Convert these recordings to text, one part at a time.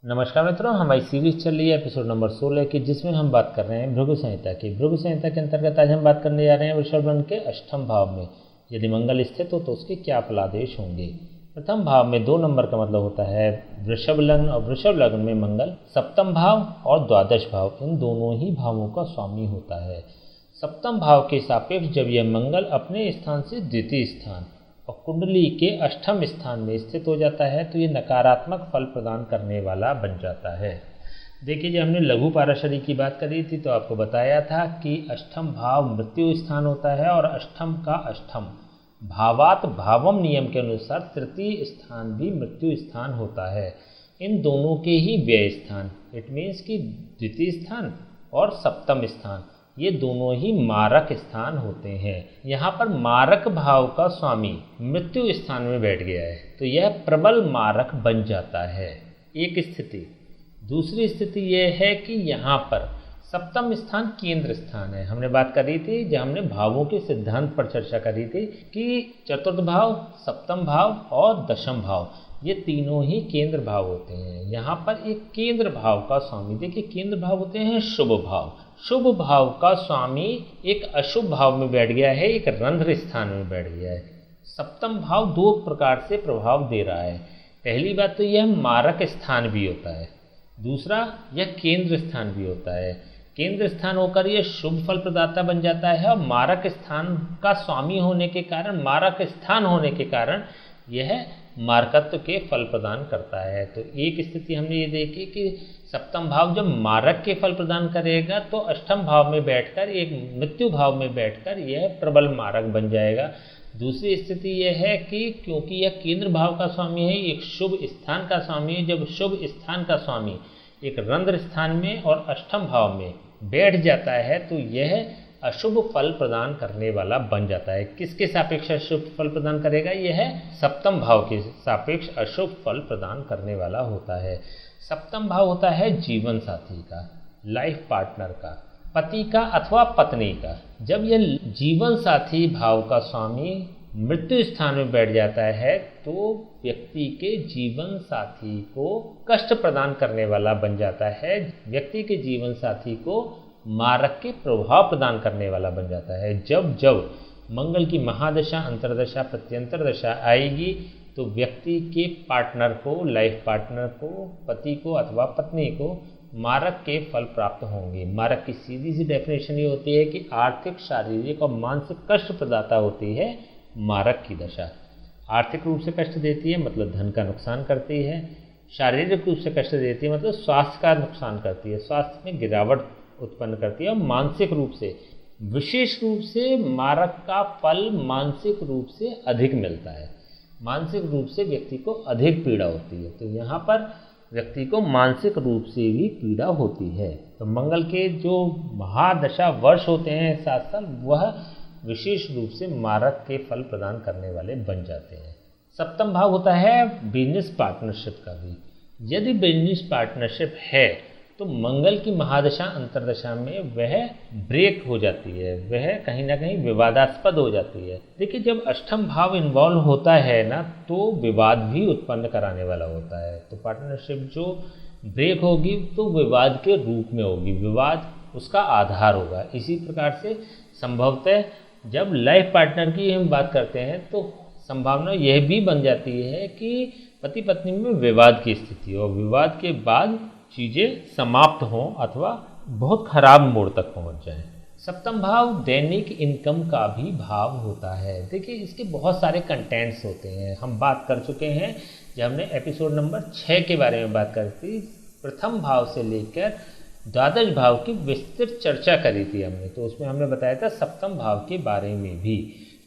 नमस्कार मित्रों, हमारी सीरीज चल रही है एपिसोड नंबर 16 की, जिसमें हम बात कर रहे हैं भृगु संहिता की। भृगु संहिता के अंतर्गत आज हम बात करने जा रहे हैं वृषभ लग्न के अष्टम भाव में यदि मंगल स्थित हो तो उसके क्या फलादेश होंगे। प्रथम भाव में 2 नंबर का मतलब होता है वृषभ लग्न, और वृषभ लग्न में मंगल सप्तम भाव और द्वादश भाव इन दोनों ही भावों का स्वामी होता है। सप्तम भाव के सापेक्ष जब यह मंगल अपने स्थान से द्वितीय स्थान और कुंडली के अष्टम स्थान में स्थित हो जाता है तो ये नकारात्मक फल प्रदान करने वाला बन जाता है। देखिए, जब हमने लघु पाराशरी की बात करी थी तो आपको बताया था कि अष्टम भाव मृत्यु स्थान होता है और अष्टम का अष्टम भावात भावम नियम के अनुसार तृतीय स्थान भी मृत्यु स्थान होता है। इन दोनों के ही व्यय स्थान, इट मीन्स कि द्वितीय स्थान और सप्तम स्थान, ये दोनों ही मारक स्थान होते हैं। यहाँ पर मारक भाव का स्वामी मृत्यु स्थान में बैठ गया है तो यह प्रबल मारक बन जाता है, एक स्थिति। दूसरी स्थिति यह है कि यहाँ पर सप्तम स्थान केंद्र स्थान है। हमने बात करी थी जब हमने भावों के सिद्धांत पर चर्चा करी थी कि चतुर्थ भाव, सप्तम भाव और दशम भाव ये तीनों ही केंद्र भाव होते हैं। यहाँ पर एक केंद्र भाव का स्वामी, देखिए केंद्र भाव होते हैं शुभ भाव। शुभ भाव का स्वामी एक अशुभ भाव में बैठ गया है, एक रंध्र स्थान में बैठ गया है। सप्तम भाव 2 प्रकार से प्रभाव दे रहा है। पहली बात तो यह मारक स्थान भी होता है, दूसरा यह केंद्र स्थान भी होता है। केंद्र स्थान होकर यह शुभ फल प्रदाता बन जाता है और मारक स्थान का स्वामी होने के कारण, मारक स्थान होने के कारण यह मारकत्व के फल प्रदान करता है। तो एक स्थिति हमने ये देखी कि सप्तम भाव जब मारक के फल प्रदान करेगा तो अष्टम भाव में बैठकर, एक मृत्यु भाव में बैठकर यह प्रबल मारक बन जाएगा। दूसरी स्थिति यह है कि क्योंकि यह केंद्र भाव का स्वामी है, एक शुभ स्थान का स्वामी है, जब शुभ स्थान का स्वामी एक रंध्र स्थान में और अष्टम भाव में बैठ जाता है तो यह अशुभ फल प्रदान करने वाला बन जाता है। किसके सापेक्ष अशुभ फल प्रदान करेगा? यह सप्तम भाव के सापेक्ष अशुभ फल प्रदान करने वाला होता है। सप्तम भाव होता है जीवन साथी का, लाइफ पार्टनर का, पति का अथवा पत्नी का। जब यह जीवन साथी भाव का स्वामी मृत्यु स्थान में बैठ जाता है तो व्यक्ति के जीवन साथी को कष्ट प्रदान करने वाला बन जाता है, व्यक्ति के जीवन साथी को मारक के प्रभाव प्रदान करने वाला बन जाता है। जब जब मंगल की महादशा, अंतरदशा, प्रत्यंतर दशा आएगी तो व्यक्ति के पार्टनर को, लाइफ पार्टनर को, पति को अथवा पत्नी को मारक के फल प्राप्त होंगे। मारक की सीधी सी डेफिनेशन ये होती है कि आर्थिक, शारीरिक और मानसिक कष्ट प्रदाता होती है मारक की दशा। आर्थिक रूप से कष्ट देती है मतलब धन का नुकसान करती है, शारीरिक रूप से कष्ट देती है मतलब स्वास्थ्य का नुकसान करती है, स्वास्थ्य में गिरावट उत्पन्न करती है, और मानसिक रूप से, विशेष रूप से मारक का फल मानसिक रूप से अधिक मिलता है। मानसिक रूप से व्यक्ति को अधिक पीड़ा होती है, तो यहाँ पर व्यक्ति को मानसिक रूप से भी पीड़ा होती है। तो मंगल के जो महादशा वर्ष होते हैं 7 साल, वह विशेष रूप से मारक के फल प्रदान करने वाले बन जाते हैं। सप्तम भाव होता है बिजनेस पार्टनरशिप का भी। यदि बिजनेस पार्टनरशिप है तो मंगल की महादशा, अंतरदशा में वह ब्रेक हो जाती है, वह कहीं ना कहीं विवादास्पद हो जाती है। देखिए, जब अष्टम भाव इन्वॉल्व होता है ना तो विवाद भी उत्पन्न कराने वाला होता है। तो पार्टनरशिप जो ब्रेक होगी तो विवाद के रूप में होगी, विवाद उसका आधार होगा। इसी प्रकार से संभवतः जब लाइफ पार्टनर की हम बात करते हैं तो संभावना यह भी बन जाती है कि पति पत्नी में विवाद की स्थिति हो, विवाद के बाद चीज़ें समाप्त हों अथवा बहुत खराब मोड़ तक पहुंच जाएं। सप्तम भाव दैनिक इनकम का भी भाव होता है। देखिए, इसके बहुत सारे कंटेंट्स होते हैं, हम बात कर चुके हैं जब हमने एपिसोड नंबर 6 के बारे में बात करी थी। प्रथम भाव से लेकर द्वादश भाव की विस्तृत चर्चा करी थी हमने, तो उसमें हमने बताया था सप्तम भाव के बारे में भी।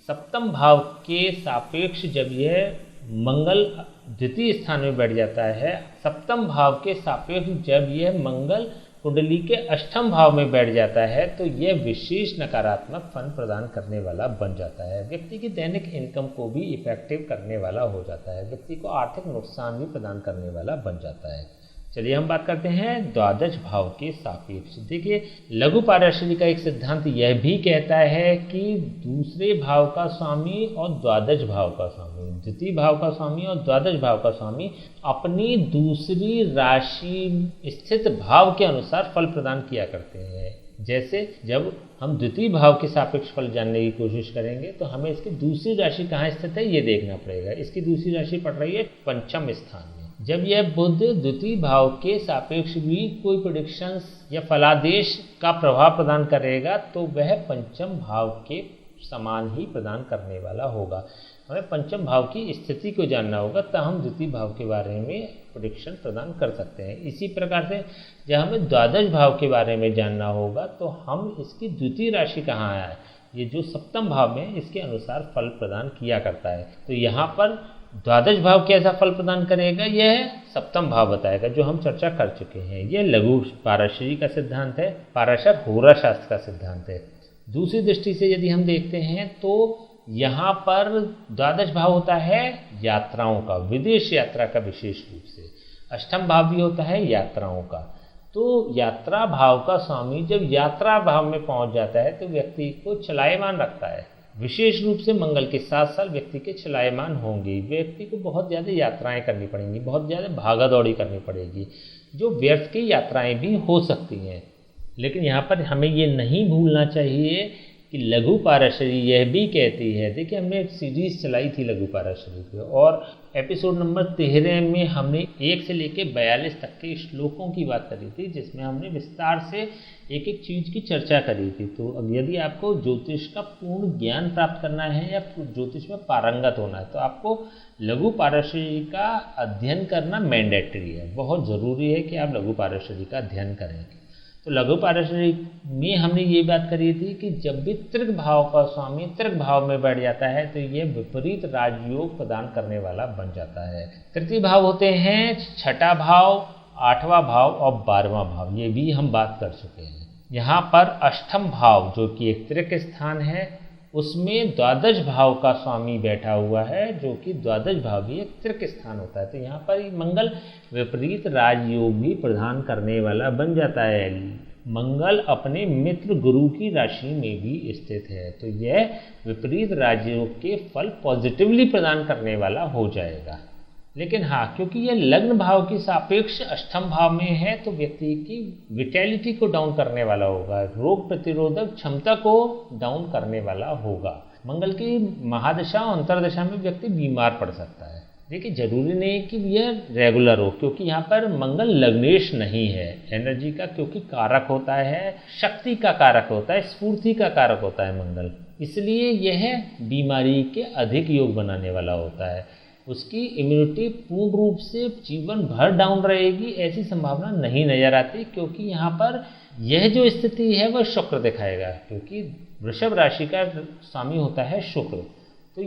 सप्तम भाव के सापेक्ष जब यह मंगल द्वितीय स्थान में बैठ जाता है, सप्तम भाव के सापेक्ष जब यह मंगल कुंडली के अष्टम भाव में बैठ जाता है तो यह विशेष नकारात्मक फल प्रदान करने वाला बन जाता है। व्यक्ति की दैनिक इनकम को भी इफेक्टिव करने वाला हो जाता है, व्यक्ति को आर्थिक नुकसान भी प्रदान करने वाला बन जाता है। चलिए हम बात करते हैं द्वादश भाव के सापेक्ष। देखिए लघु पाराशरी का एक सिद्धांत यह भी कहता है कि दूसरे भाव का स्वामी और द्वादश भाव का स्वामी, द्वितीय भाव का स्वामी और द्वादश भाव का स्वामी अपनी दूसरी राशि स्थित भाव के अनुसार फल प्रदान किया करते हैं। जैसे जब हम द्वितीय भाव के सापेक्ष फल जानने की कोशिश करेंगे तो हमें इसकी दूसरी राशि कहाँ स्थित है ये देखना पड़ेगा। इसकी दूसरी राशि पड़ रही है पंचम स्थान में। जब यह बुध द्वितीय भाव के सापेक्ष भी कोई प्रेडिक्शंस या फलादेश का प्रभाव प्रदान करेगा तो वह पंचम भाव के समान ही प्रदान करने वाला होगा। हमें पंचम भाव की स्थिति को जानना होगा तब हम द्वितीय भाव के बारे में प्रेडिक्शन प्रदान कर सकते हैं। इसी प्रकार से जब हमें द्वादश भाव के बारे में जानना होगा तो हम इसकी द्वितीय राशि कहाँ है, ये जो सप्तम भाव में इसके अनुसार फल प्रदान किया करता है। तो यहाँ पर द्वादश भाव कैसा फल प्रदान करेगा यह सप्तम भाव बताएगा, जो हम चर्चा कर चुके हैं। यह लघु पाराशरी का सिद्धांत है, पाराशर होरा शास्त्र का सिद्धांत है। दूसरी दृष्टि से यदि हम देखते हैं तो यहाँ पर द्वादश भाव होता है यात्राओं का, विदेश यात्रा का विशेष रूप से। अष्टम भाव भी होता है यात्राओं का। तो यात्रा भाव का स्वामी जब यात्रा भाव में पहुँच जाता है तो व्यक्ति को चलायमान रखता है। विशेष रूप से मंगल के साथ साथ व्यक्ति के चलायमान होंगे, व्यक्ति को बहुत ज़्यादा यात्राएं करनी पड़ेंगी, बहुत ज़्यादा भागा दौड़ी करनी पड़ेगी, जो व्यर्थ की यात्राएं भी हो सकती हैं। लेकिन यहाँ पर हमें ये नहीं भूलना चाहिए कि लघु पाराशरी यह भी कहती है, देखिए हमने एक सीरीज चलाई थी लघु पाराशरी पे और एपिसोड नंबर 13 में हमने 1 से लेकर 42 तक के श्लोकों की बात करी थी, जिसमें हमने विस्तार से एक एक चीज़ की चर्चा करी थी। तो अब यदि आपको ज्योतिष का पूर्ण ज्ञान प्राप्त करना है या ज्योतिष में पारंगत होना है तो आपको लघु पाराशरी का अध्ययन करना मैंडेटरी है, बहुत ज़रूरी है कि आप लघु पाराशरी का अध्ययन करें। तो लघु पाराशरी में हमने ये बात करी थी कि जब भी तृक भाव का स्वामी तृक भाव में बैठ जाता है तो ये विपरीत राजयोग प्रदान करने वाला बन जाता है। तृतीय भाव होते हैं छठा भाव, आठवां भाव और 12वां भाव, ये भी हम बात कर चुके हैं। यहाँ पर अष्टम भाव जो कि एक तृक स्थान है उसमें द्वादश भाव का स्वामी बैठा हुआ है, जो कि द्वादश भाव भी एक तृक स्थान होता है। तो यहाँ पर मंगल विपरीत राजयोग भी प्रदान करने वाला बन जाता है। मंगल अपने मित्र गुरु की राशि में भी स्थित है तो यह विपरीत राजयोग के फल पॉजिटिवली प्रदान करने वाला हो जाएगा। लेकिन हाँ, क्योंकि यह लग्न भाव की सापेक्ष अष्टम भाव में है तो व्यक्ति की विटैलिटी को डाउन करने वाला होगा, रोग प्रतिरोधक क्षमता को डाउन करने वाला होगा। मंगल की महादशा और अंतरदशा में व्यक्ति बीमार पड़ सकता है। देखिए जरूरी नहीं कि यह रेगुलर हो, क्योंकि यहाँ पर मंगल लग्नेश नहीं है एनर्जी का, क्योंकि कारक होता है, शक्ति का कारक होता है, स्फूर्ति का कारक होता है मंगल, इसलिए यह बीमारी के अधिक योग बनाने वाला होता है। उसकी इम्यूनिटी पूर्ण रूप से जीवन भर डाउन रहेगी ऐसी संभावना नहीं नजर आती, क्योंकि यहाँ पर यह जो स्थिति है वह शुक्र दिखाएगा, क्योंकि वृषभ राशि का स्वामी होता है शुक्र। तो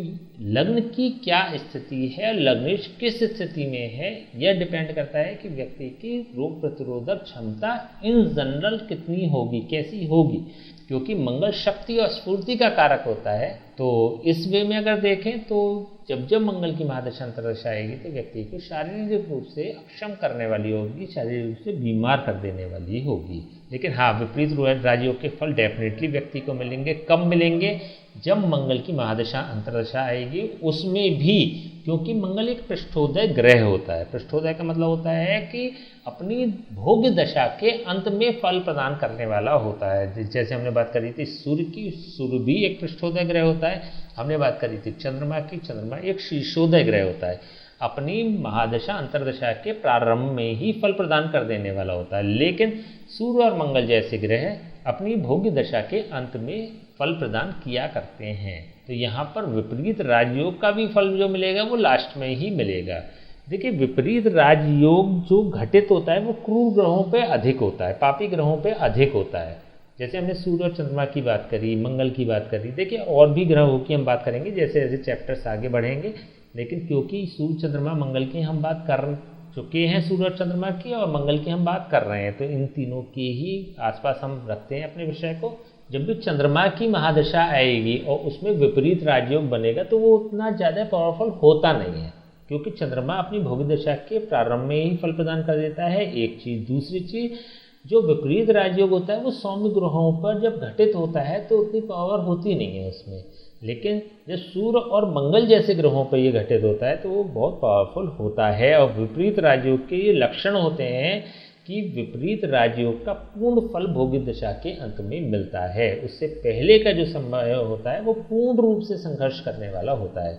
लग्न की क्या स्थिति है, लग्नेश किस स्थिति में है, यह डिपेंड करता है कि व्यक्ति की रोग प्रतिरोधक क्षमता इन जनरल कितनी होगी, कैसी होगी, क्योंकि मंगल शक्ति और स्फूर्ति का कारक होता है। तो इस वे में अगर देखें तो जब जब मंगल की महादशा अंतरदशा आएगी तो व्यक्ति को शारीरिक रूप से अक्षम करने वाली होगी, शारीरिक रूप से बीमार कर देने वाली होगी। लेकिन हाँ, विपरीत राजयोग के फल डेफिनेटली व्यक्ति को मिलेंगे। कब मिलेंगे? जब मंगल की महादशा अंतरदशा आएगी, उसमें भी, क्योंकि मंगल एक पृष्ठोदय ग्रह होता है। पृष्ठोदय का मतलब होता है कि अपनी भोग्य दशा के अंत में फल प्रदान करने वाला होता है। जैसे हमने बात करी थी सूर्य की, सूर्य भी एक पृष्ठोदय ग्रह होता है। हमने बात करी थी चंद्रमा की, चंद्रमा एक शीर्षोदय ग्रह होता है। अपनी महादशा अंतरदशा के प्रारंभ में ही फल प्रदान कर देने वाला होता है। लेकिन सूर्य और मंगल जैसे ग्रह अपनी भोग्य दशा के अंत में फल प्रदान किया करते हैं। तो यहाँ पर विपरीत राजयोग का भी फल जो मिलेगा वो लास्ट में ही मिलेगा। देखिए विपरीत राजयोग जो घटित होता है वो क्रूर ग्रहों पे अधिक होता है, पापी ग्रहों पे अधिक होता है। जैसे हमने सूर्य और चंद्रमा की बात करी, मंगल की बात करी, देखिए और भी ग्रहों की हम बात करेंगे जैसे जैसे चैप्टर्स आगे बढ़ेंगे। लेकिन क्योंकि सूर्य चंद्रमा मंगल की हम बात कर चुके हैं, सूर्य और चंद्रमा की और मंगल की हम बात कर रहे हैं, तो इन तीनों के ही आसपास हम रखते हैं अपने विषय को। जब भी चंद्रमा की महादशा आएगी और उसमें विपरीत राजयोग बनेगा तो वो उतना ज़्यादा पावरफुल होता नहीं है, क्योंकि चंद्रमा अपनी भोगी दशा के प्रारंभ में ही फल प्रदान कर देता है, एक चीज़। दूसरी चीज़, जो विपरीत राजयोग होता है वो सौम्य ग्रहों पर जब घटित होता है तो उतनी पावर होती नहीं है उसमें, लेकिन जब सूर्य और मंगल जैसे ग्रहों पर ये घटित होता है तो वो बहुत पावरफुल होता है। और विपरीत राजयोग के ये लक्षण होते हैं कि विपरीत राजयोग का पूर्ण फल भोगी दशा के अंत में मिलता है। उससे पहले का जो समय होता है वो पूर्ण रूप से संघर्ष करने वाला होता है।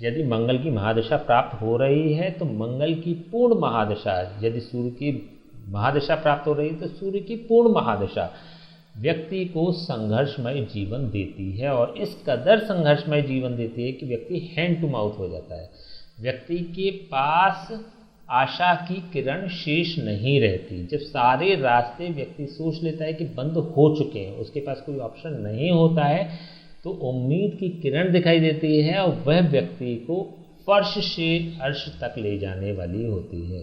यदि मंगल की महादशा प्राप्त हो रही है तो मंगल की पूर्ण महादशा, यदि सूर्य की महादशा प्राप्त हो रही है तो सूर्य की पूर्ण महादशा व्यक्ति को संघर्षमय जीवन देती है, और इस कदर संघर्षमय जीवन देती है कि व्यक्ति हैंड टू माउथ हो जाता है। व्यक्ति के पास आशा की किरण शेष नहीं रहती। जब सारे रास्ते व्यक्ति सोच लेता है कि बंद हो चुके हैं, उसके पास कोई ऑप्शन नहीं होता है, तो उम्मीद की किरण दिखाई देती है और वह व्यक्ति को फर्श से अर्श तक ले जाने वाली होती है,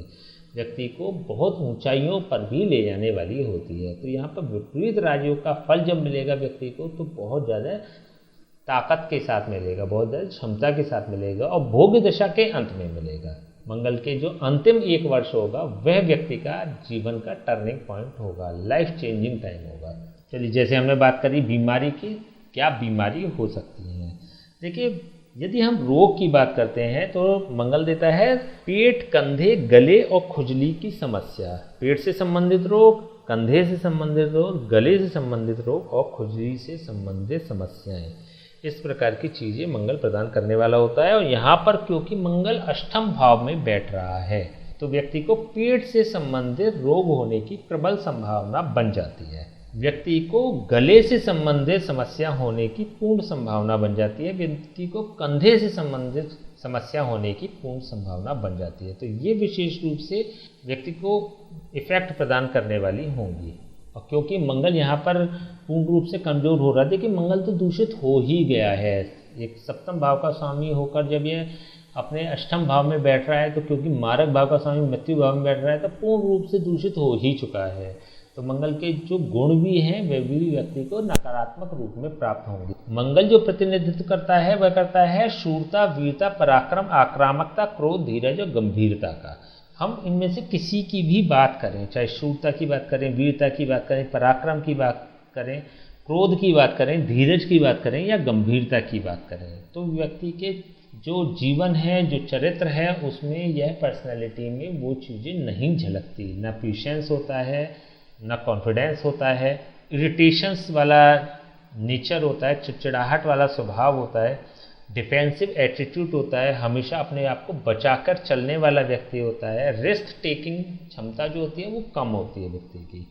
व्यक्ति को बहुत ऊंचाइयों पर भी ले जाने वाली होती है। तो यहाँ पर विपरीत राजयोग का फल जब मिलेगा व्यक्ति को तो बहुत ज़्यादा ताकत के साथ मिलेगा, बहुत ज़्यादा क्षमता के साथ मिलेगा, और भोग दशा के अंत में मिलेगा। मंगल के जो अंतिम एक वर्ष होगा वह व्यक्ति का जीवन का टर्निंग पॉइंट होगा, लाइफ चेंजिंग टाइम होगा। चलिए, जैसे हमने बात करी बीमारी की, क्या बीमारी हो सकती है। देखिए, यदि हम रोग की बात करते हैं तो मंगल देता है पेट, कंधे, गले और खुजली की समस्या। पेट से संबंधित रोग, कंधे से संबंधित रोग, गले से संबंधित रोग और खुजली से संबंधित समस्याएं, इस प्रकार की चीज़ें मंगल प्रदान करने वाला होता है। और यहाँ पर क्योंकि मंगल अष्टम भाव में बैठ रहा है तो व्यक्ति को पेट से संबंधित रोग होने की प्रबल संभावना बन जाती है, व्यक्ति को गले से संबंधित समस्या होने की पूर्ण संभावना बन जाती है, व्यक्ति को कंधे से संबंधित समस्या होने की पूर्ण संभावना बन जाती है। तो ये विशेष रूप से व्यक्ति को इफेक्ट प्रदान करने वाली होंगी। और क्योंकि मंगल यहाँ पर पूर्ण रूप से कमजोर हो रहा है, देखिए मंगल तो दूषित हो ही गया है। एक सप्तम भाव का स्वामी होकर जब ये अपने अष्टम भाव में बैठ रहा है तो क्योंकि मारक भाव का स्वामी मृत्यु भाव में बैठ रहा है तो पूर्ण रूप से दूषित हो ही चुका है। तो मंगल के जो गुण भी हैं वे भी व्यक्ति को नकारात्मक रूप में प्राप्त होंगे। मंगल जो प्रतिनिधित्व करता है वह करता है शूरता, वीरता, पराक्रम, आक्रामकता, क्रोध, धीरज और गंभीरता का। हम इनमें से किसी की भी बात करें, चाहे शूरता की बात करें, वीरता की बात करें, पराक्रम की बात करें, क्रोध की बात करें, धीरज की बात करें या गंभीरता की बात करें, तो व्यक्ति के जो जीवन है, जो चरित्र है, उसमें यह पर्सनैलिटी में वो चीज़ें नहीं झलकती। ना पेशेंस होता है, ना कॉन्फिडेंस होता है, इरिटेशंस वाला नेचर होता है, चिड़चिड़ाहट वाला स्वभाव होता है, डिफेंसिव एटीट्यूड होता है, हमेशा अपने आप को बचाकर चलने वाला व्यक्ति होता है, रिस्क टेकिंग क्षमता जो होती है वो कम होती है व्यक्ति की,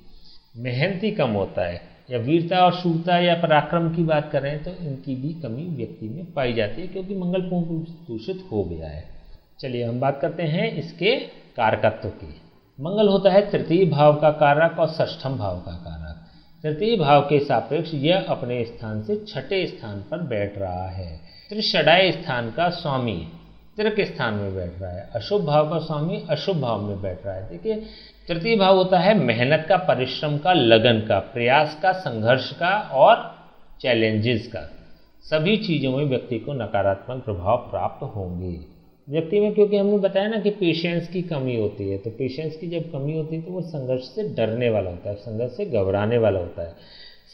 मेहनती कम होता है। या वीरता और शूरता या पराक्रम की बात करें तो इनकी भी कमी व्यक्ति में पाई जाती है क्योंकि मंगल पूर्ण रूप से दूषित हो गया है। चलिए हम बात करते हैं इसके कारकत्व की। मंगल होता है तृतीय भाव का कारक और षष्ठम भाव का कारक। तृतीय भाव के सापेक्ष यह अपने स्थान से छठे स्थान पर बैठ रहा है। त्रिषडाय स्थान का स्वामी त्रिक स्थान में बैठ रहा है, अशुभ भाव का स्वामी अशुभ भाव में बैठ रहा है। देखिए तृतीय भाव होता है मेहनत का, परिश्रम का, लगन का, प्रयास का, संघर्ष का और चैलेंजेस का। सभी चीज़ों में व्यक्ति को नकारात्मक प्रभाव प्राप्त होंगे व्यक्ति में, क्योंकि हमने बताया ना कि पेशेंस की कमी होती है। तो पेशेंस की जब कमी होती है तो वो संघर्ष से डरने वाला होता है, संघर्ष से घबराने वाला होता है,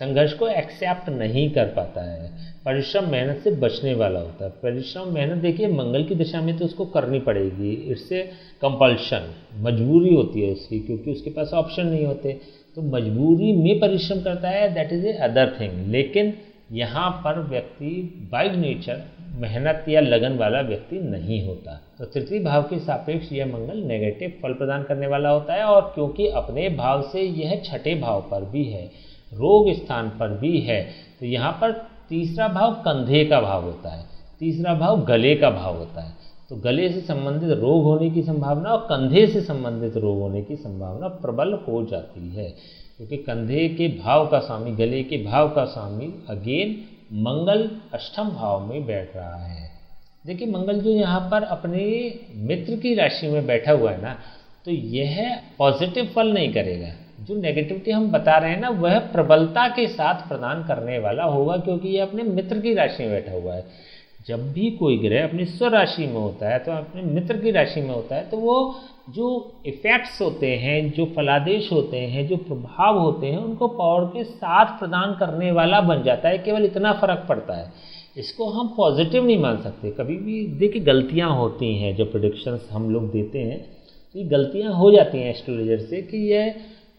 संघर्ष को एक्सेप्ट नहीं कर पाता है, परिश्रम मेहनत से बचने वाला होता है। परिश्रम मेहनत देखिए मंगल की दिशा में तो उसको करनी पड़ेगी, इससे कंपल्शन, मजबूरी होती है उसकी, क्योंकि उसके पास ऑप्शन नहीं होते, तो मजबूरी में परिश्रम करता है, that is a other thing. लेकिन यहाँ पर व्यक्ति बाय नेचर मेहनत या लगन वाला व्यक्ति नहीं होता। तो तृतीय भाव के सापेक्ष यह मंगल नेगेटिव फल प्रदान करने वाला होता है, और क्योंकि अपने भाव से यह छठे भाव पर भी है, रोग स्थान पर भी है, तो यहाँ पर तीसरा भाव कंधे का भाव होता है, तीसरा भाव गले का भाव होता है। तो गले से संबंधित रोग होने की संभावना और कंधे से संबंधित रोग होने की संभावना प्रबल हो जाती है, क्योंकि कंधे के भाव का स्वामी, गले के भाव का स्वामी अगेन मंगल अष्टम भाव में बैठ रहा है। देखिए मंगल जो यहाँ पर अपने मित्र की राशि में बैठा हुआ है ना, तो यह पॉजिटिव फल नहीं करेगा। जो नेगेटिविटी हम बता रहे हैं ना, वह प्रबलता के साथ प्रदान करने वाला होगा, क्योंकि यह अपने मित्र की राशि में बैठा हुआ है। जब भी कोई ग्रह अपनी स्वराशि में होता है तो अपने मित्र की राशि में होता है, तो वो जो इफेक्ट्स होते हैं, जो फलादेश होते हैं, जो प्रभाव होते हैं, उनको पावर के साथ प्रदान करने वाला बन जाता है। केवल इतना फर्क पड़ता है, इसको हम पॉजिटिव नहीं मान सकते। कभी भी देखिए गलतियां होती हैं, जो प्रेडिक्शंस हम लोग देते हैं, तो ये गलतियां हो जाती हैं एस्ट्रोलॉजर से कि यह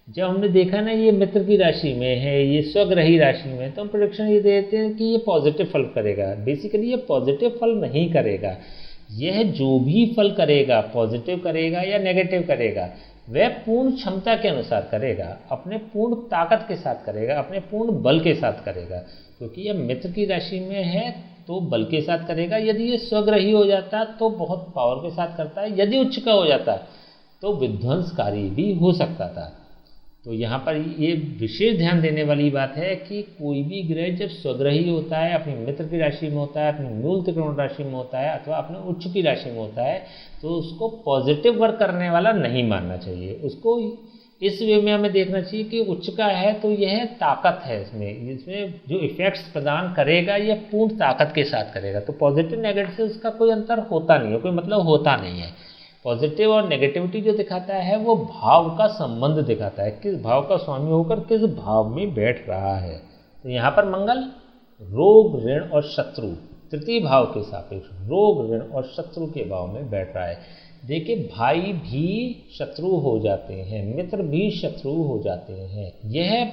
जब हमने देखा ना ये मित्र की राशि में है, ये स्वग्रही राशि में, तो हम प्रेडिक्शन ये देते हैं कि ये पॉजिटिव फल करेगा। बेसिकली ये पॉजिटिव फल नहीं करेगा। यह जो भी फल करेगा, पॉजिटिव करेगा या नेगेटिव करेगा, वह पूर्ण क्षमता के अनुसार करेगा, अपने पूर्ण ताकत के साथ करेगा, अपने पूर्ण बल के साथ करेगा। क्योंकि यह मित्र की राशि में है तो बल के साथ करेगा। यदि ये स्वग्रही हो जाता तो बहुत पावर के साथ करता है। यदि उच्च का हो जाता तो विध्वंसकारी भी हो सकता था। तो यहाँ पर ये विशेष ध्यान देने वाली बात है कि कोई भी ग्रह जब स्वग्रही होता है, अपनी मित्र की राशि में होता है, अपनी मूल त्रिकोण राशि में होता है, अथवा अपने उच्च की राशि में होता है, तो उसको पॉजिटिव वर्क करने वाला नहीं मानना चाहिए। उसको इस वे में हमें देखना चाहिए कि उच्च का है तो यह ताकत है, इसमें जो इफेक्ट्स प्रदान करेगा यह पूर्ण ताकत के साथ करेगा। तो पॉजिटिव नेगेटिव से उसका कोई अंतर होता नहीं है, कोई मतलब होता नहीं है। पॉजिटिव और नेगेटिविटी जो दिखाता है वो भाव का संबंध दिखाता है, किस भाव का स्वामी होकर किस भाव में बैठ रहा है। तो यहाँ पर मंगल रोग, ऋण और शत्रु, तृतीय भाव के सापेक्ष रोग, ऋण और शत्रु के भाव में बैठ रहा है। देखिए भाई भी शत्रु हो जाते हैं, मित्र भी शत्रु हो जाते हैं। यह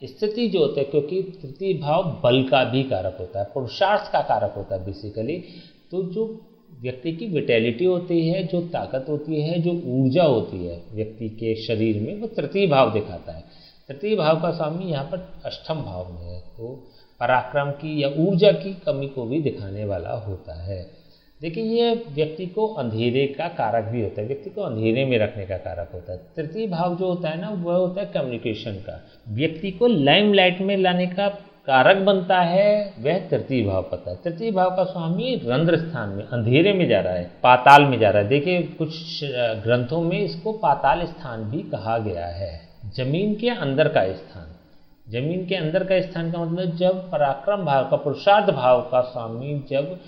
स्थिति जो होता है, क्योंकि तृतीय भाव बल का भी कारक होता है, पुरुषार्थ का कारक होता है बेसिकली। तो जो व्यक्ति की विटैलिटी होती है, जो ताकत होती है, जो ऊर्जा होती है व्यक्ति के शरीर में, वो तृतीय भाव दिखाता है। तृतीय भाव का स्वामी यहाँ पर अष्टम भाव में है, तो पराक्रम की या ऊर्जा की कमी को भी दिखाने वाला होता है। देखिए ये व्यक्ति को अंधेरे का कारक भी होता है, व्यक्ति को अंधेरे में रखने का कारक होता है। तृतीय भाव जो होता है ना, वह होता है कम्युनिकेशन का, व्यक्ति को लाइमलाइट में लाने का कारक बनता है, वह तृतीय भाव पता है। तृतीय भाव का स्वामी रंध्र स्थान में, अंधेरे में जा रहा है, पाताल में जा रहा है। देखिए कुछ ग्रंथों में इसको पाताल स्थान भी कहा गया है, जमीन के अंदर का स्थान। जमीन के अंदर का स्थान का मतलब जब पराक्रम भाव का, पुरुषार्थ भाव का स्वामी जब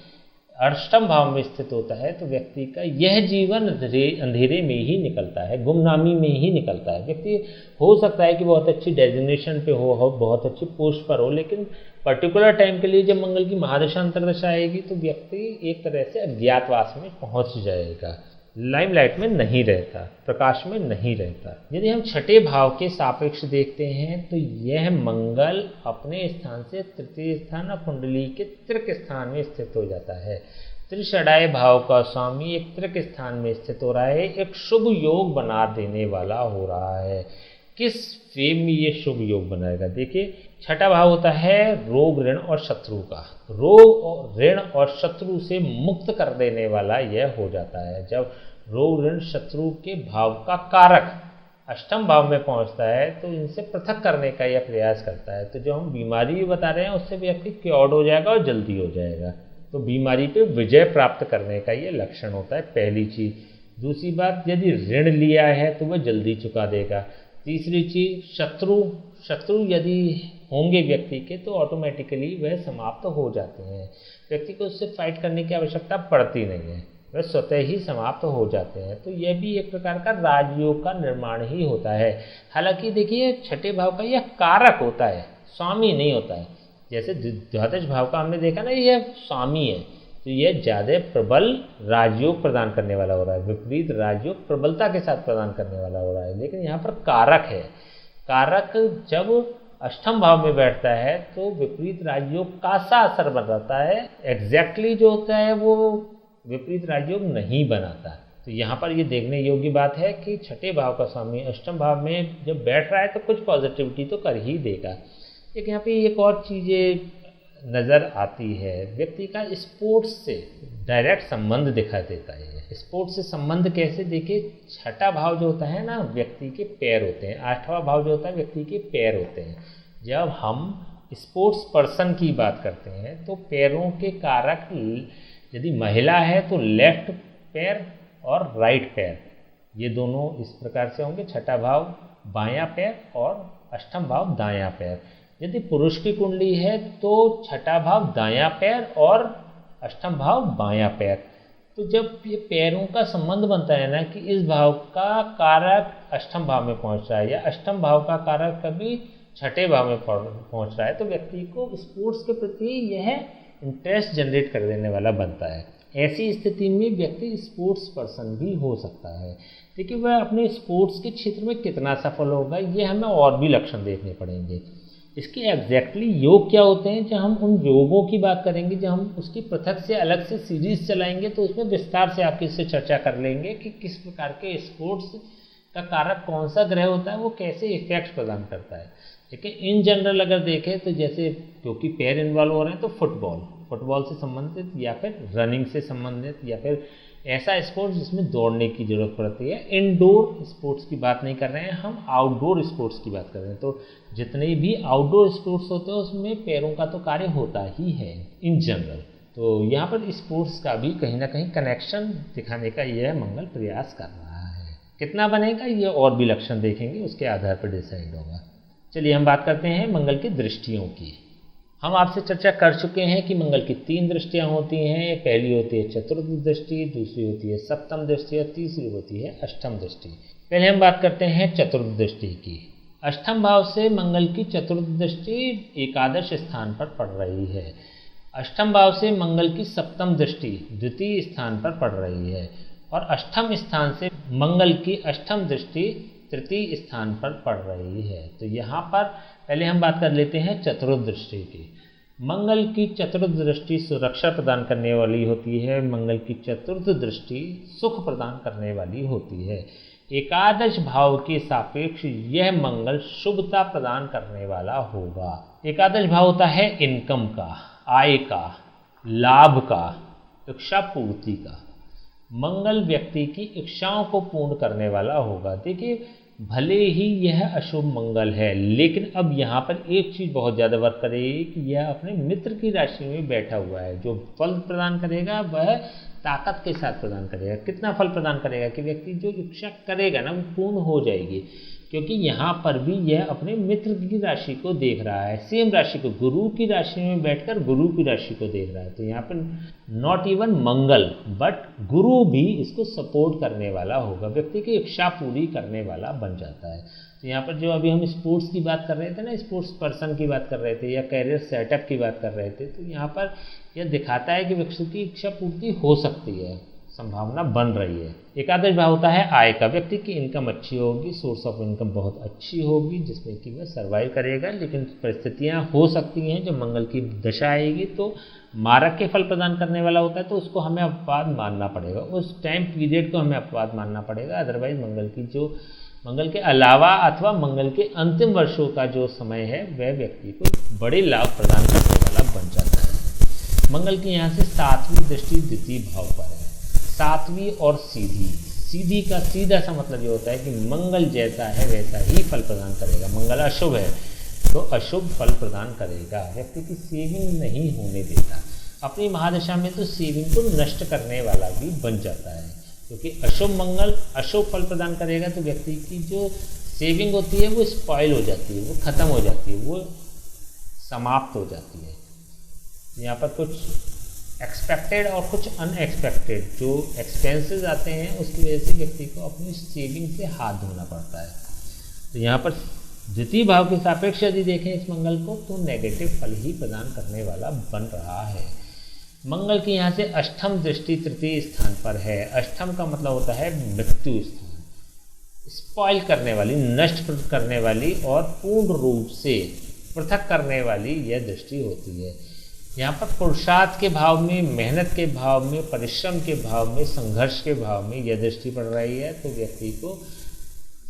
अष्टम भाव में स्थित होता है तो व्यक्ति का यह जीवन अंधेरे में ही निकलता है, गुमनामी में ही निकलता है। व्यक्ति हो सकता है कि बहुत अच्छी डेजिग्नेशन पे हो, बहुत अच्छी पोस्ट पर हो, लेकिन पर्टिकुलर टाइम के लिए जब मंगल की महादशा अंतर्दशा आएगी तो व्यक्ति एक तरह से अज्ञातवास में पहुंच जाएगा, लाइमलाइट में नहीं रहता, प्रकाश में नहीं रहता। यदि हम छठे भाव के सापेक्ष देखते हैं तो यह मंगल अपने स्थान से तृतीय स्थान और कुंडली के त्रिक स्थान में स्थित हो जाता है। त्रिषडाय भाव का स्वामी एक त्रिक स्थान में स्थित हो रहा है, एक शुभ योग बना देने वाला हो रहा है। किस वे में ये शुभ योग बनाएगा? देखिए छठा भाव होता है रोग, ऋण और शत्रु का। रोग और ऋण और शत्रु से मुक्त कर देने वाला यह हो जाता है। जब रोग, ऋण, शत्रु के भाव का कारक अष्टम भाव में पहुंचता है तो इनसे पृथक करने का यह प्रयास करता है। तो जो हम बीमारी भी बता रहे हैं उससे व्यक्ति क्योर्ड हो जाएगा और जल्दी हो जाएगा। तो बीमारी पे विजय प्राप्त करने का ये लक्षण होता है, पहली चीज। दूसरी बात, यदि ऋण लिया है तो वह जल्दी चुका देगा। तीसरी चीज, शत्रु यदि होंगे व्यक्ति के तो ऑटोमेटिकली वह समाप्त हो जाते हैं। व्यक्ति को उससे फाइट करने की आवश्यकता पड़ती नहीं है, वह स्वतः ही समाप्त हो जाते हैं। तो यह भी एक प्रकार का राजयोग का निर्माण ही होता है। हालांकि देखिए छठे भाव का यह कारक होता है, स्वामी नहीं होता है। जैसे द्वादश भाव का हमने देखा ना, यह स्वामी है, तो यह ज़्यादा प्रबल राजयोग प्रदान करने वाला हो रहा है, विपरीत राजयोग प्रबलता के साथ प्रदान करने वाला हो रहा है। लेकिन यहाँ पर कारक है, कारक जब अष्टम भाव में बैठता है तो विपरीत राजयोग का सा असर बनाता है, एग्जैक्टली जो होता है वो विपरीत राजयोग नहीं बनाता। तो यहाँ पर ये देखने योग्य बात है कि छठे भाव का स्वामी अष्टम भाव में जब बैठ रहा है तो कुछ पॉजिटिविटी तो कर ही देगा। लेकिन यहाँ पे एक और चीज़ें नज़र आती है, व्यक्ति का स्पोर्ट्स से डायरेक्ट संबंध दिखा देता है। स्पोर्ट्स से संबंध कैसे? देखिए छठा भाव जो होता है ना, व्यक्ति के पैर होते हैं, आठवां भाव जो होता है व्यक्ति के पैर होते हैं। जब हम स्पोर्ट्स पर्सन की बात करते हैं तो पैरों के कारक, यदि महिला है तो लेफ्ट पैर और राइट पैर, ये दोनों इस प्रकार से होंगे। छठा भाव बायां पैर और अष्टम भाव दायां पैर। यदि पुरुष की कुंडली है तो छठा भाव दायां पैर और अष्टम भाव बायां पैर। तो जब ये पैरों का संबंध बनता है ना कि इस भाव का कारक अष्टम भाव में पहुंच रहा है या अष्टम भाव का कारक कभी छठे भाव में पहुंच रहा है, तो व्यक्ति को स्पोर्ट्स के प्रति यह इंटरेस्ट जनरेट कर देने वाला बनता है। ऐसी स्थिति में व्यक्ति स्पोर्ट्स पर्सन भी हो सकता है। देखिए वह अपने स्पोर्ट्स के क्षेत्र में कितना सफल होगा, ये हमें और भी लक्षण देखने पड़ेंगे। इसके एग्जैक्टली योग क्या होते हैं, जब हम उन योगों की बात करेंगे, जब हम उसकी पृथक से अलग से सीरीज चलाएंगे तो उसमें विस्तार से आपकी इससे चर्चा कर लेंगे कि किस प्रकार के स्पोर्ट्स का कारक कौन सा ग्रह होता है, वो कैसे इफेक्ट प्रदान करता है। देखिए इन जनरल अगर देखें तो जैसे क्योंकि पैर इन्वॉल्व हो रहे हैं तो फुटबॉल से संबंधित या फिर रनिंग से संबंधित या फिर ऐसा स्पोर्ट्स जिसमें दौड़ने की जरूरत पड़ती है। इनडोर स्पोर्ट्स की बात नहीं कर रहे हैं, हम आउटडोर स्पोर्ट्स की बात कर रहे हैं। तो जितने भी आउटडोर स्पोर्ट्स होते हैं उसमें पैरों का तो कार्य होता ही है इन जनरल। तो यहाँ पर स्पोर्ट्स का भी कहीं ना कहीं कनेक्शन दिखाने का यह मंगल प्रयास कर रहा है। कितना बनेगा ये और भी लक्षण देखेंगे, उसके आधार पर डिसाइड होगा। चलिए हम बात करते हैं मंगल की दृष्टियों की। हम आपसे चर्चा कर चुके हैं कि मंगल की 3 दृष्टियां होती हैं। पहली होती है चतुर्थ दृष्टि, दूसरी होती है सप्तम दृष्टि और तीसरी होती है अष्टम दृष्टि। पहले हम बात करते हैं चतुर्थ दृष्टि की। अष्टम भाव से मंगल की चतुर्थ दृष्टि एकादश स्थान पर पड़ रही है। अष्टम भाव से मंगल की सप्तम दृष्टि द्वितीय स्थान पर पड़ रही है और अष्टम स्थान से मंगल की अष्टम दृष्टि तृतीय स्थान पर पड़ रही है। तो यहाँ पर पहले हम बात कर लेते हैं चतुर्थ दृष्टि की। मंगल की चतुर्थ दृष्टि सुरक्षा प्रदान करने वाली होती है। मंगल की चतुर्थ दृष्टि सुख प्रदान करने वाली होती है। एकादश भाव के सापेक्ष यह मंगल शुभता प्रदान करने वाला होगा। एकादश भाव होता है इनकम का, आय का, लाभ का, इच्छा पूर्ति का। मंगल व्यक्ति की इच्छाओं को पूर्ण करने वाला होगा। देखिए भले ही यह अशुभ मंगल है, लेकिन अब यहाँ पर एक चीज़ बहुत ज़्यादा वर्क करेगी कि यह अपने मित्र की राशि में बैठा हुआ है। जो फल प्रदान करेगा वह ताकत के साथ प्रदान करेगा। कितना फल प्रदान करेगा कि व्यक्ति जो इच्छा करेगा ना वो पूर्ण हो जाएगी, क्योंकि यहाँ पर भी यह अपने मित्र की राशि को देख रहा है। सेम राशि को, गुरु की राशि में बैठकर गुरु की राशि को देख रहा है। तो यहाँ पर नॉट इवन मंगल बट गुरु भी इसको सपोर्ट करने वाला होगा, व्यक्ति की इच्छा पूरी करने वाला बन जाता है। तो यहाँ पर जो अभी हम स्पोर्ट्स की बात कर रहे थे ना, स्पोर्ट्स पर्सन की बात कर रहे थे या कैरियर सेटअप की बात कर रहे थे, तो यहाँ पर यह दिखाता है कि व्यक्ति की इच्छा पूर्ति हो सकती है, संभावना बन रही है। एकादश भाव होता है आय का। व्यक्ति की इनकम अच्छी होगी, सोर्स ऑफ इनकम बहुत अच्छी होगी जिसमें कि वह सर्वाइव करेगा। लेकिन परिस्थितियां हो सकती हैं जब मंगल की दशा आएगी तो मारक के फल प्रदान करने वाला होता है, तो उसको हमें अपवाद मानना पड़ेगा, उस टाइम पीरियड को हमें अपवाद मानना पड़ेगा। अदरवाइज मंगल के अलावा अथवा मंगल के अंतिम वर्षों का जो समय है वह व्यक्ति को बड़े लाभ प्रदान करने वाला बन जाता है। मंगल की यहाँ से 7वीं दृष्टि द्वितीय भाव पर है। 7वीं और सीधी का सीधा सा मतलब ये होता है कि मंगल जैसा है वैसा ही फल प्रदान करेगा। मंगल अशुभ है तो अशुभ फल प्रदान करेगा, व्यक्ति की सेविंग नहीं होने देता। अपनी महादशा में तो सेविंग को नष्ट करने वाला भी बन जाता है, क्योंकि अशुभ मंगल अशुभ फल प्रदान करेगा तो व्यक्ति की जो सेविंग होती है वो स्पॉइल हो जाती है, वो खत्म हो जाती है, वो समाप्त हो जाती है। यहाँ पर कुछ एक्सपेक्टेड और कुछ अनएक्सपेक्टेड जो एक्सपेंसेस आते हैं उसकी वजह से व्यक्ति को अपनी सेविंग से हाथ धोना पड़ता है। तो यहाँ पर द्वितीय भाव के सापेक्ष यदि देखें इस मंगल को तो नेगेटिव फल ही प्रदान करने वाला बन रहा है। मंगल की यहाँ से अष्टम दृष्टि तृतीय स्थान पर है। अष्टम का मतलब होता है मृत्यु स्थान, स्पॉइल करने वाली, नष्ट करने वाली और पूर्ण रूप से पृथक करने वाली यह दृष्टि होती है। यहाँ पर पुरुषार्थ के भाव में, मेहनत के भाव में, परिश्रम के भाव में, संघर्ष के भाव में यह दृष्टि पड़ रही है, तो व्यक्ति को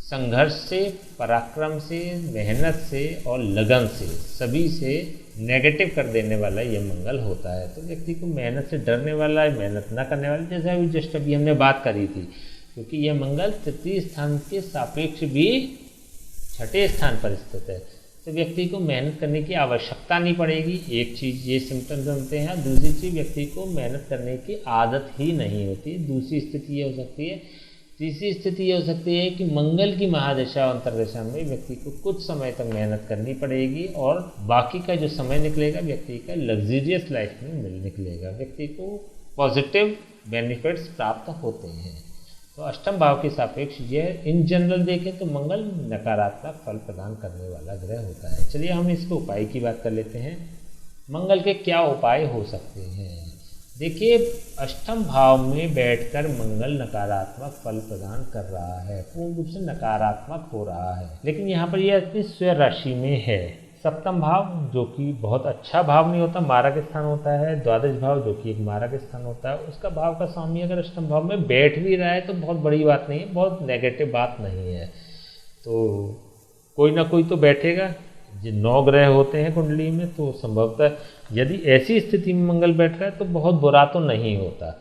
संघर्ष से, पराक्रम से, मेहनत से और लगन से, सभी से नेगेटिव कर देने वाला यह मंगल होता है। तो व्यक्ति को मेहनत से डरने वाला है, मेहनत न करने वाला, जैसा अभी जस्ट अभी हमने बात करी थी, क्योंकि यह मंगल तृतीय स्थान के सापेक्ष भी छठे स्थान पर स्थित है, तो व्यक्ति को मेहनत करने की आवश्यकता नहीं पड़ेगी। एक चीज़ ये सिम्टम्स बनते हैं। दूसरी चीज़ व्यक्ति को मेहनत करने की आदत ही नहीं होती। दूसरी स्थिति ये हो सकती है, तीसरी स्थिति ये हो सकती है कि मंगल की महादशा और अंतर्दशा में व्यक्ति को कुछ समय तक मेहनत करनी पड़ेगी और बाकी का जो समय निकलेगा व्यक्ति का लग्जरियस लाइफ में निकलेगा, व्यक्ति को पॉजिटिव बेनिफिट्स प्राप्त होते हैं। तो अष्टम भाव के सापेक्ष यह इन जनरल देखें तो मंगल नकारात्मक फल प्रदान करने वाला ग्रह होता है। चलिए हम इसके उपाय की बात कर लेते हैं। मंगल के क्या उपाय हो सकते हैं? देखिए, अष्टम भाव में बैठकर मंगल नकारात्मक फल प्रदान कर रहा है, पूर्ण रूप से नकारात्मक हो रहा है, लेकिन यहाँ पर यह अपनी स्वयं राशि में है। सप्तम भाव जो कि बहुत अच्छा भाव नहीं होता, मारक स्थान होता है। द्वादश भाव जो कि एक मारक स्थान होता है, उसका भाव का स्वामी अगर अष्टम भाव में बैठ भी रहा है तो बहुत बड़ी बात नहीं है, बहुत नेगेटिव बात नहीं है। तो कोई ना कोई तो बैठेगा। जो 9 ग्रह होते हैं कुंडली में, तो संभवतः यदि ऐसी स्थिति में मंगल बैठ रहा है तो बहुत बुरा तो नहीं होता।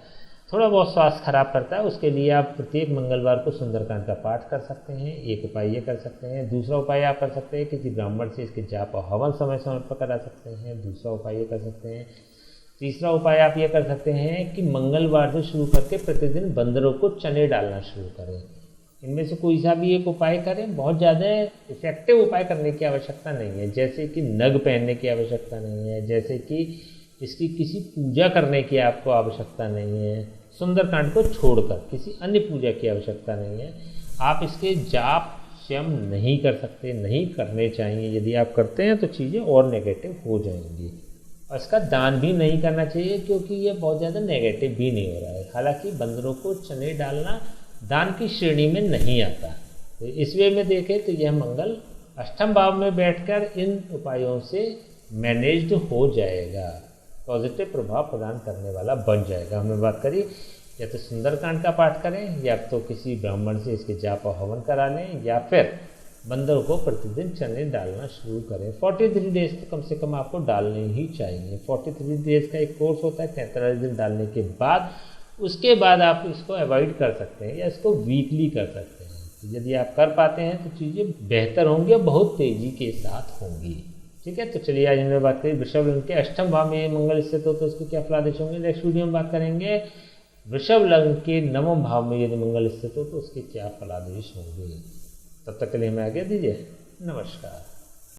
थोड़ा बहुत स्वास्थ्य खराब करता है, उसके लिए आप प्रत्येक मंगलवार को सुंदरकांड का पाठ कर सकते हैं। एक उपाय ये कर सकते हैं। दूसरा उपाय आप कर सकते हैं किसी ब्राह्मण से इसके जाप और हवन समय समय पर करा सकते हैं। दूसरा उपाय ये कर सकते हैं। तीसरा उपाय आप ये कर सकते हैं कि मंगलवार से शुरू करके प्रतिदिन बंदरों को चने डालना शुरू करें। इनमें से कोई सा भी एक उपाय करें, बहुत ज़्यादा इफेक्टिव उपाय करने की आवश्यकता नहीं है, जैसे कि नग पहनने की आवश्यकता नहीं है, जैसे कि इसकी किसी पूजा करने की आपको आवश्यकता नहीं है, सुंदरकांड को छोड़कर किसी अन्य पूजा की आवश्यकता नहीं है। आप इसके जाप स्वयं नहीं कर सकते, नहीं करने चाहिए। यदि आप करते हैं तो चीज़ें और नेगेटिव हो जाएंगी। और इसका दान भी नहीं करना चाहिए क्योंकि ये बहुत ज़्यादा नेगेटिव भी नहीं हो रहा है। हालांकि बंदरों को चने डालना दान की श्रेणी में नहीं आता। तो इस वे में देखें तो यह मंगल अष्टम भाव में बैठकर इन उपायों से मैनेज्ड हो जाएगा, पॉजिटिव प्रभाव प्रदान करने वाला बन जाएगा। हमने बात करी या तो सुंदरकांड का पाठ करें, या तो किसी ब्राह्मण से इसके जाप और हवन करा लें, या फिर बंदरों को प्रतिदिन चने डालना शुरू करें। 43 डेज तो कम से कम आपको डालने ही चाहिए। 43 डेज का एक कोर्स होता है, 43 दिन डालने के बाद उसके बाद आप इसको अवॉइड कर सकते हैं या इसको वीकली कर सकते हैं। तो यदि आप कर पाते हैं तो चीज़ें बेहतर होंगी और बहुत तेज़ी के साथ होंगी। ठीक है, तो चलिए आज हमने बात करी वृषभ लग्न के अष्टम भाव में मंगल स्थित हो तो उसके क्या फलादेश होंगे। नेक्स्ट वीडियो में बात करेंगे वृषभ लग्न के नवम भाव में यदि मंगल स्थित हो तो उसके क्या फलादेश होंगे। तब तक के लिए हमें आज्ञा दीजिए। नमस्कार।